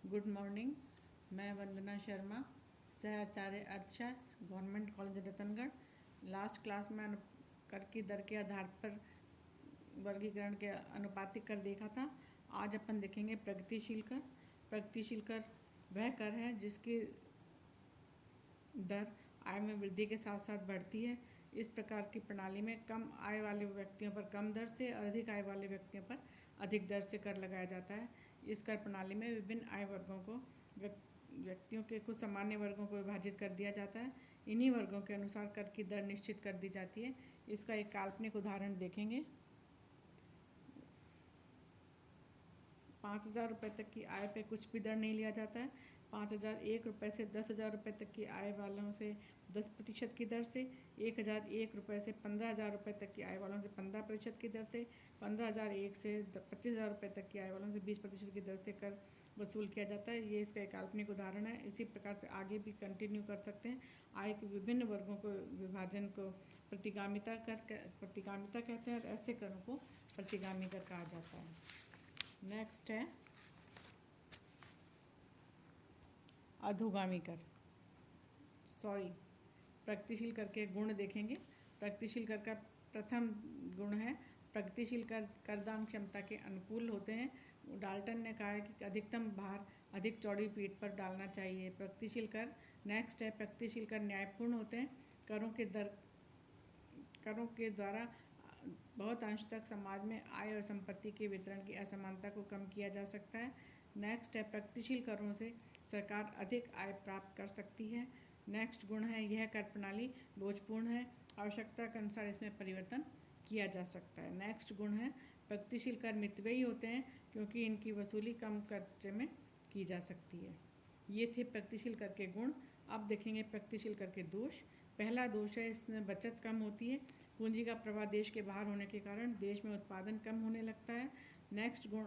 Good morning. मैं वंदना शर्मा, सहआचार्य अर्थशास्त्र, government college Ratangarh. Last class में कर की दर के आधार पर वर्गीकरण के अनुपातिक कर देखा था। आज अपन देखेंगे प्रगतिशील कर। प्रगतिशील कर वह कर है जिसकी दर आय में वृद्धि के साथ साथ बढ़ती है। इस प्रकार की प्रणाली में कम आय वाले व्यक्तियों पर कम दर से और अधिक आय वाले व्यक्तियों पर अधिक दर से कर लगाया जाता है। इस कर प्रणाली में विभिन्न आय वर्गों को व्यक्तियों के कुछ सामान्य वर्गों को विभाजित कर दिया जाता है। इन्हीं वर्गों के अनुसार कर की दर निश्चित कर दी जाती है। इसका एक काल्पनिक उदाहरण देखेंगे। 5,000 रुपये तक की आय पे कुछ भी दर नहीं लिया जाता है। 5,001 रुपये से 10,000 रुपये तक की आय वालों से 10% की दर से, 1,001 रुपये से 15,000 रुपये तक की आय वालों से 15% की दर से, 15,001 से 25,000 रुपये तक की आय वालों से 20% की दर से कर वसूल किया जाता है। ये इसका एक काल्पनिक उदाहरण है। इसी प्रकार से आगे भी कंटिन्यू कर सकते हैं। आय के विभिन्न वर्गों को विभाजन को प्रतिगामिता कहते हैं और ऐसे करों को प्रतिगामी कर कहा जाता है। नेक्स्ट है अधोगामी कर। प्रगतिशील कर के गुण देखेंगे। प्रगतिशील कर का प्रथम गुण है प्रगतिशील कर करदान क्षमता के अनुकूल होते हैं। डाल्टन ने कहा है कि अधिकतम भार अधिक चौड़ी पीठ पर डालना चाहिए। प्रगतिशील कर नेक्स्ट है प्रगतिशील कर न्यायपूर्ण होते हैं। करों के द्वारा बहुत अंश तक समाज में आय और संपत्ति के वितरण की असमानता को कम किया जा सकता है। नेक्स्ट है प्रगतिशील करों से सरकार अधिक आय प्राप्त कर सकती है। नेक्स्ट गुण है यह कर प्रणाली बोझपूर्ण है, आवश्यकता के अनुसार इसमें परिवर्तन किया जा सकता है। नेक्स्ट गुण है प्रगतिशील कर मितव्ययी होते हैं क्योंकि इनकी वसूली कम खर्चे में की जा सकती है। ये थे प्रगतिशील कर के गुण। अब देखेंगे प्रगतिशील कर के दोष। पहला दोष है इसमें बचत कम होती है। पूंजी का प्रवाह देश के बाहर होने के कारण देश में उत्पादन कम होने लगता है। नेक्स्ट गुण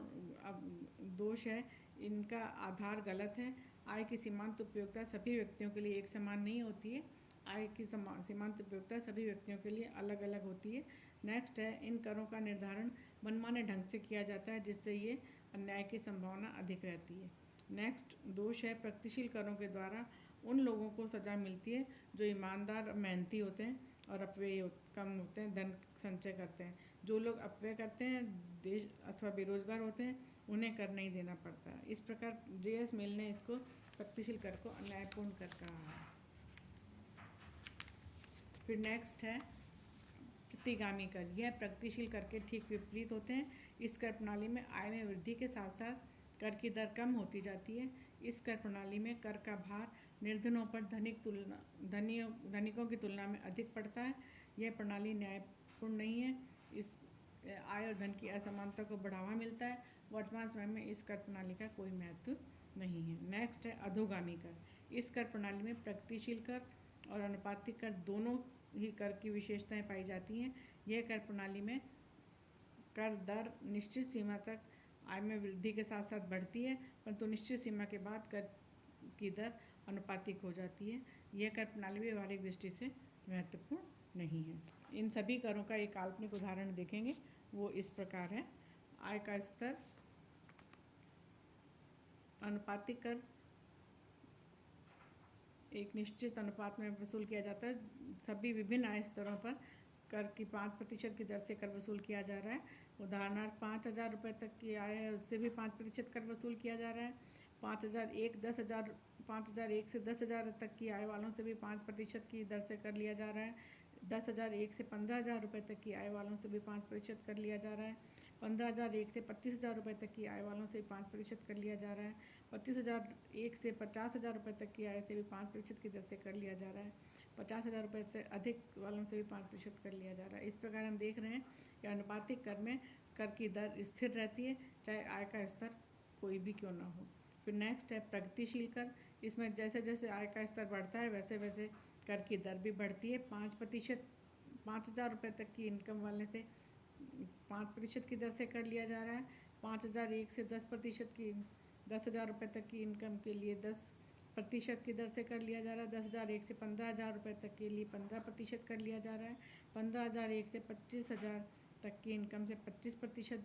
दोष है इनका आधार गलत है। आय की सीमांत उपयोगिता सभी व्यक्तियों के लिए एक समान नहीं होती है। आय की सीमांत उपयोगिता सभी व्यक्तियों के लिए अलग अलग होती है। नेक्स्ट है इन करों का निर्धारण मनमाने ढंग से किया जाता है जिससे ये अन्याय की संभावना अधिक रहती है। नेक्स्ट दोष है प्रगतिशील करों के द्वारा उन लोगों को सज़ा मिलती है जो ईमानदार और मेहनती होते हैं और अपव्यय कम होते हैं, धन संचय करते हैं। जो लोग अपव्यय करते हैं देश अथवा बेरोजगार होते हैं उन्हें कर नहीं देना पड़ता है। इस प्रकार JS मिल ने इसको प्रगतिशील कर को अन्यायपूर्ण कर कहा है। फिर नेक्स्ट है प्रतिगामी कर। यह प्रगतिशील कर के ठीक विपरीत होते हैं। इस कर प्रणाली में आय में वृद्धि के साथ साथ कर की दर कम होती जाती है। इस कर प्रणाली में कर का भार निर्धनों पर धनिकों की तुलना में अधिक पड़ता है। यह प्रणाली न्यायपूर्ण नहीं है। इस आय और धन की असमानता को बढ़ावा मिलता है। वर्तमान समय में इस कर प्रणाली का कोई महत्व नहीं है। नेक्स्ट है अधोगामी कर। इस कर प्रणाली में प्रगतिशील कर और अनुपातिक कर दोनों ही कर की विशेषताएं पाई जाती हैं। यह कर प्रणाली में कर दर निश्चित सीमा तक आय में वृद्धि के साथ साथ बढ़ती है, परंतु निश्चित सीमा के बाद कर की दर अनुपातिक हो जाती है। यह कर प्रणाली व्यवहारिक दृष्टि से महत्वपूर्ण नहीं है। इन सभी करों का एक काल्पनिक उदाहरण देखेंगे, वो इस प्रकार है। आय का स्तर अनुपातिक कर एक निश्चित अनुपात में वसूल किया जाता है। सभी विभिन्न आय स्तरों पर कर की 5% की दर से कर वसूल किया जा रहा है। उदाहरणार्थ 5,000 रुपये तक की आय है उससे भी 5% कर वसूल किया जा रहा है। 5,001 से 10,000 तक की आय वालों से भी 5% की दर से कर लिया जा रहा है। 10,001 से 15,000 रुपये तक की आय वालों से भी 5% कर लिया जा रहा है। 15,001 से 25,000 रुपये तक की आय वालों से भी 5% कर लिया जा रहा है। 25,001 से 50,000 रुपये तक की आय से भी 5% की दर से कर लिया जा रहा है। 50,000 रुपये से अधिक वालों से भी 5% कर लिया जा रहा है। इस प्रकार हम देख रहे हैं कि अनुपातिक कर में कर की दर स्थिर रहती है, चाहे आय का स्तर कोई भी क्यों ना हो। फिर नेक्स्ट है प्रगतिशील कर। इसमें जैसे जैसे आय का स्तर बढ़ता है वैसे वैसे कर की दर भी बढ़ती है। 5,000 रुपये तक की इनकम वाले से 5% की दर से कर लिया जा रहा है। 5,001 से 10% की 10,000 रुपये तक की इनकम के लिए 10% की दर से कर लिया जा रहा है। 10,001 से 15,000 रुपये तक के लिए 15% कर लिया जा रहा है। 15,001 से 25,000 तक की इनकम से 25%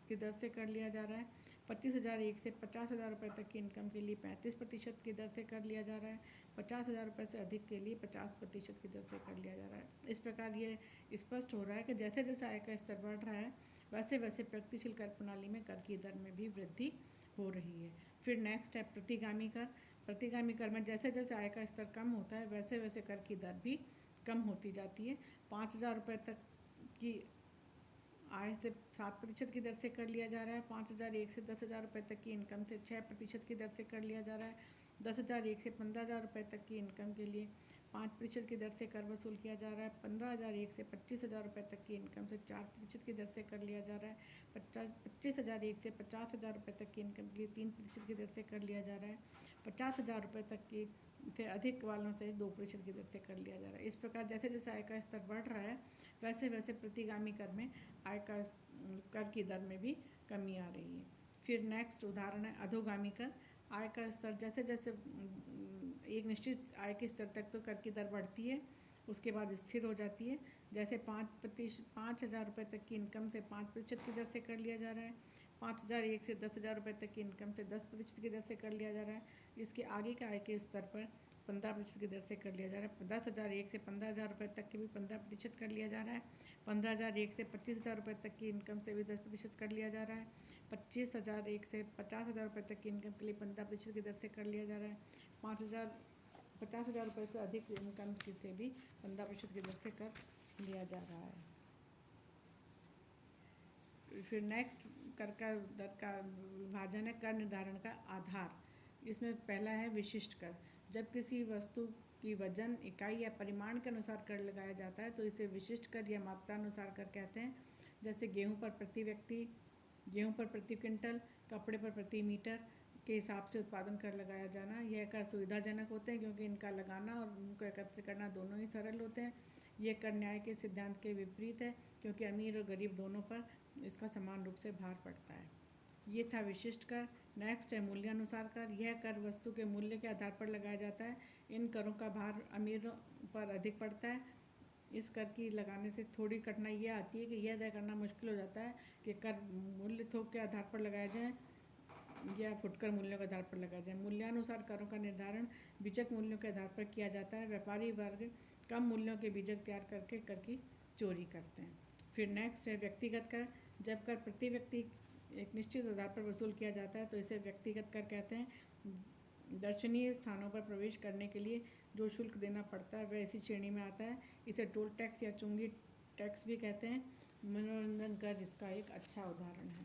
की दर से कर लिया जा रहा है। 25,001 से 50,000 रुपये तक की इनकम के लिए 35% की दर से कर लिया जा रहा है। 50,000 रुपये से अधिक के लिए 50% की दर से कर लिया जा रहा है। इस प्रकार ये स्पष्ट हो रहा है कि जैसे जैसे आय का स्तर बढ़ रहा है वैसे वैसे प्रगतिशील कर प्रणाली में कर की दर में भी वृद्धि हो रही है। फिर नेक्स्ट है प्रतिगामी कर। प्रतिगामी कर में जैसे जैसे आय का स्तर कम होता है वैसे वैसे कर की दर भी कम होती जाती है। 5,000 रुपये तक की आय से 7% की दर से कर लिया जा रहा है। 5,001 से 10,000 रुपये तक की इनकम से 6% की दर से कर लिया जा रहा है। 10,001 से 15,000 रुपये तक की इनकम के लिए 5% की दर से कर वसूल किया जा रहा है। 15,001 से 25,000 रुपये तक की इनकम से 4% की दर से कर लिया जा रहा है। 25,001 से 50,000 रुपये तक की इनकम के लिए 3% की दर से कर लिया जा रहा है। 50,000 रुपये तक की से अधिक वालों से 2% की दर से कर लिया जा रहा है। इस प्रकार जैसे जैसे आय का स्तर बढ़ रहा है वैसे वैसे प्रतिगामी कर में आय का कर की दर में भी कमी आ रही है। फिर नेक्स्ट उदाहरण है अधोगामी कर। आय का स्तर जैसे जैसे एक निश्चित आय के स्तर तक तो कर की दर बढ़ती है, उसके बाद स्थिर हो जाती है। जैसे 5,000 रुपये तक की इनकम से 5% की दर से कर लिया जा रहा है। 5,001 से 10,000 रुपये तक की इनकम से 10% की दर से कर लिया जा रहा है। इसके आगे के आय के स्तर पर 15% की दर से कर लिया जा रहा है। 10,001 से 15,000 रुपये तक के भी 15% कर लिया जा रहा है। 15,001 से 25,000 रुपये तक की इनकम से भी 10% कर लिया जा रहा है। 25,001 से 50,000 रुपये तक की इनकम के लिए 15% की दर से कर लिया जा रहा है। 50,000 रुपये से अधिक इनकम से भी 15% की दर से कर लिया जा रहा है। फिर नेक्स्ट कर का दर का विभाजन है कर निर्धारण का आधार। इसमें पहला है विशिष्ट कर। जब किसी वस्तु की वजन, इकाई या परिमाण के अनुसार कर लगाया जाता है तो इसे विशिष्ट कर या मात्रा अनुसार कर कहते हैं। जैसे गेहूं पर प्रति व्यक्ति, गेहूं पर प्रति क्विंटल, कपड़े पर प्रति मीटर के हिसाब से उत्पादन कर लगाया जाना। यह कर सुविधाजनक होते हैं क्योंकि इनका लगाना और उनको एकत्र करना दोनों ही सरल होते हैं। यह कर न्याय के सिद्धांत के विपरीत है क्योंकि अमीर और गरीब दोनों पर इसका समान रूप से भार पड़ता है। ये था विशिष्ट कर। नेक्स्ट है मूल्यानुसार कर। यह कर वस्तु के मूल्य के आधार पर लगाया जाता है। इन करों का भार अमीरों पर अधिक पड़ता है। इस कर की लगाने से थोड़ी कठिनाई यह आती है कि यह तय करना मुश्किल हो जाता है कि कर मूल्य थोक के आधार पर लगाया जाए या फुटकर मूल्यों के आधार पर लगाया जाए। मूल्यानुसार करों का निर्धारण बीजक मूल्यों के आधार पर किया जाता है। व्यापारी वर्ग कम मूल्यों के बीजक तैयार करके कर की चोरी करते हैं। फिर नेक्स्ट है व्यक्तिगत कर। जब कर प्रति व्यक्ति एक निश्चित आधार पर वसूल किया जाता है तो इसे व्यक्तिगत कर कहते हैं। दर्शनीय स्थानों पर प्रवेश करने के लिए जो शुल्क देना पड़ता है वह इसी श्रेणी में आता है। इसे टोल टैक्स या चुंगी टैक्स भी कहते हैं। मनोरंजन कर इसका एक अच्छा उदाहरण है।